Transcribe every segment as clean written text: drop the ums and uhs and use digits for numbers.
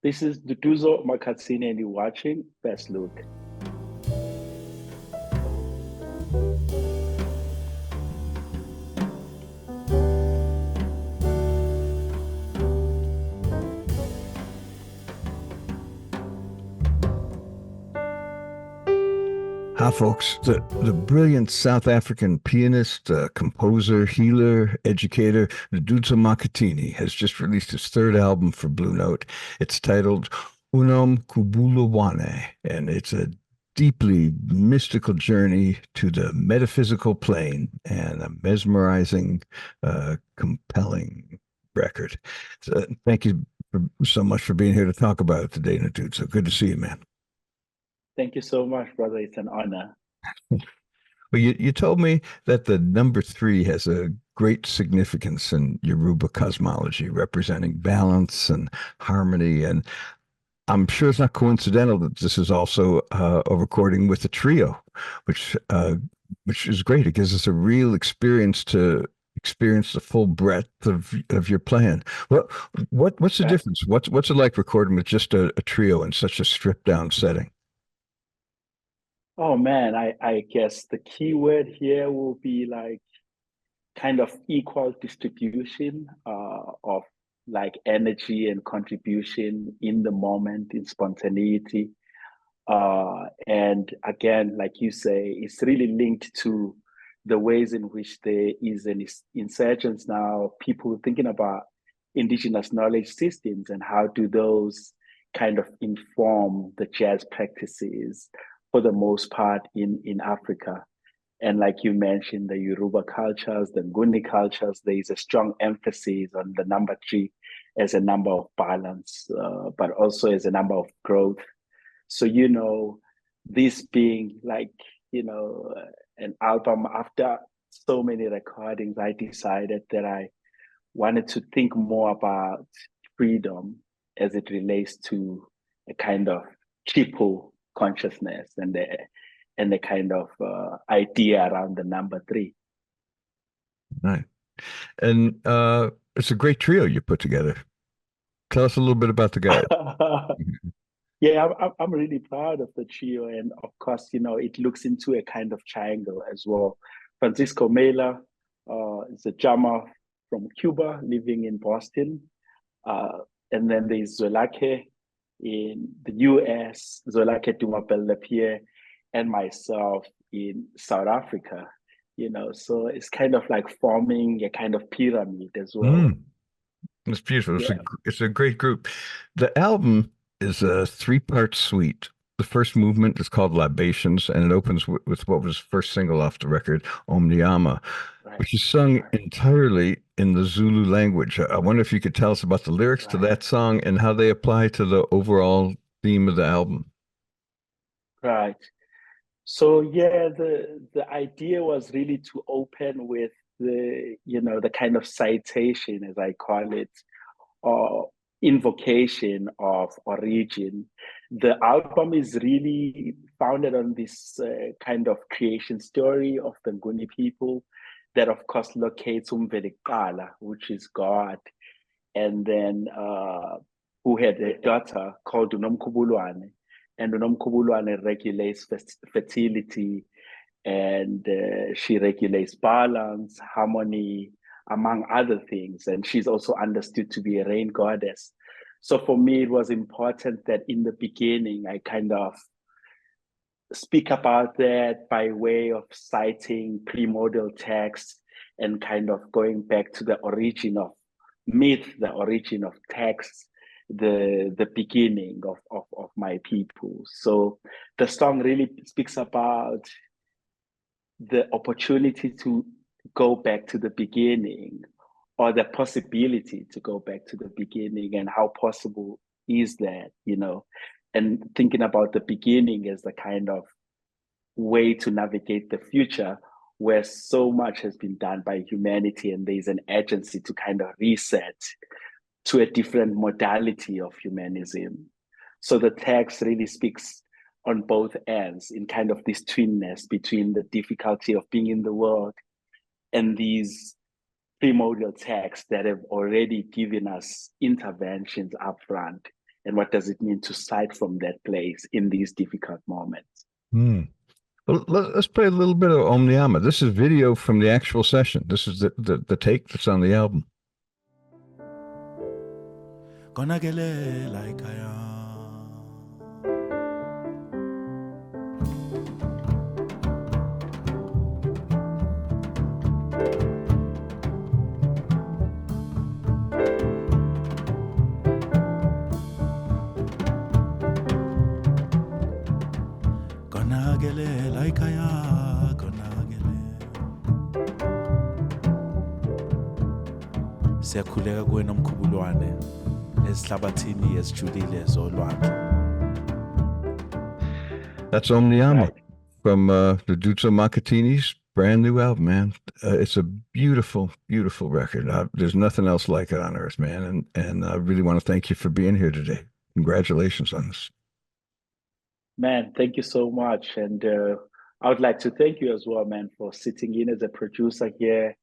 This is Nduduzo Makhathini, and you're watching Best Look. Hi, folks. The brilliant South African pianist, composer, healer, educator, Nduduzo Makhathini has just released his third album for Blue Note. It's titled uNomkhubulwane, and it's a deeply mystical journey to the metaphysical plane and a mesmerizing, compelling record. So, thank you so much for being here to talk about it today, Nduduzo. Good to see you, man. Thank you so much, brother. It's an honor. Well, you told me that the number three has a great significance in Yoruba cosmology, representing balance and harmony. And I'm sure it's not coincidental that this is also a recording with a trio, which uh, which is great. It gives us a real experience to experience the full breadth of your playing. What's the Right. difference? What's it like recording with just a trio in such a stripped down setting? Oh man, I guess the key word here will be like kind of equal distribution of like energy and contribution in the moment, in spontaneity. And again, like you say, it's really linked to the ways in which there is an insurgence now, people thinking about indigenous knowledge systems and how do those kind of inform the jazz practices for the most part in Africa. And like you mentioned, the Yoruba cultures, the Nguni cultures, there is a strong emphasis on the number three as a number of balance, but also as a number of growth. So, this being like, an album after so many recordings, I decided that I wanted to think more about freedom as it relates to a kind of triple consciousness and the kind of idea around the number three. Right. And it's a great trio you put together. Tell us a little bit about the guys. Yeah, I'm really proud of the trio, and of course, it looks into a kind of triangle as well. Francisco Mela is a drummer from Cuba living in Boston, uh, and then there's Zolake in the US, Zolake Dumapel and myself in South Africa. So it's kind of like forming a kind of pyramid as well. Mm, it's beautiful. Yeah, It's a great group. The album is a three-part suite. The first movement is called Libations, and it opens with what was the first single off the record, Omniama, right, which is sung right, entirely in the Zulu language. I wonder if you could tell us about the lyrics to right. that song and how they apply to the overall theme of the album. Right. So yeah, the idea was really to open with the kind of citation, as I call it, or invocation of origin. The album is really founded on this kind of creation story of the Nguni people that, of course, locates Umvelikala, which is God, and then who had a daughter called uNomkhubulwane, and uNomkhubulwane regulates fertility, and she regulates balance, harmony, among other things. And she's also understood to be a rain goddess. So for me, it was important that in the beginning, I kind of speak about that by way of citing primordial texts and kind of going back to the origin of myth, the origin of text, the beginning of my people. So the song really speaks about the opportunity to go back to the beginning, or the possibility to go back to the beginning, and how possible is that, and thinking about the beginning as the kind of way to navigate the future, where so much has been done by humanity and there's an agency to kind of reset to a different modality of humanism. So the text really speaks on both ends in kind of this twinness between the difficulty of being in the world and these primordial texts that have already given us interventions upfront and what does it mean to cite from that place in these difficult moments. Well, let's play a little bit of uNomkhubulwane. This is video from the actual session. This is the take that's on the album. Siyakhuleka kuwena uNomkhubulwane ezihlabathini ezijulile zolwandle. That's uNomkhubulwane from Nduduzo Makhathini's brand new album, man. It's a beautiful, beautiful record. There's nothing else like it on earth, man. And I really want to thank you for being here today. Congratulations on this. Man, thank you so much. And I would like to thank you as well, man, for sitting in as a producer here.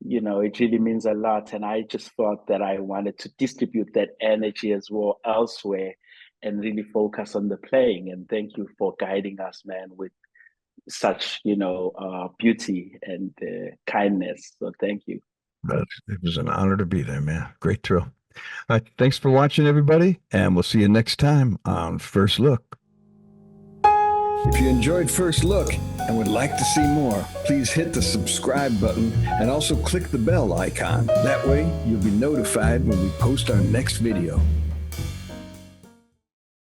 You know, it really means a lot. And I just thought that I wanted to distribute that energy as well elsewhere and really focus on the playing. And thank you for guiding us, man, with such, beauty and kindness. So thank you. It was an honor to be there, man. Great thrill. All right, thanks for watching, everybody. And we'll see you next time on First Look. If you enjoyed First Look and would like to see more, please hit the subscribe button and also click the bell icon. That way, you'll be notified when we post our next video.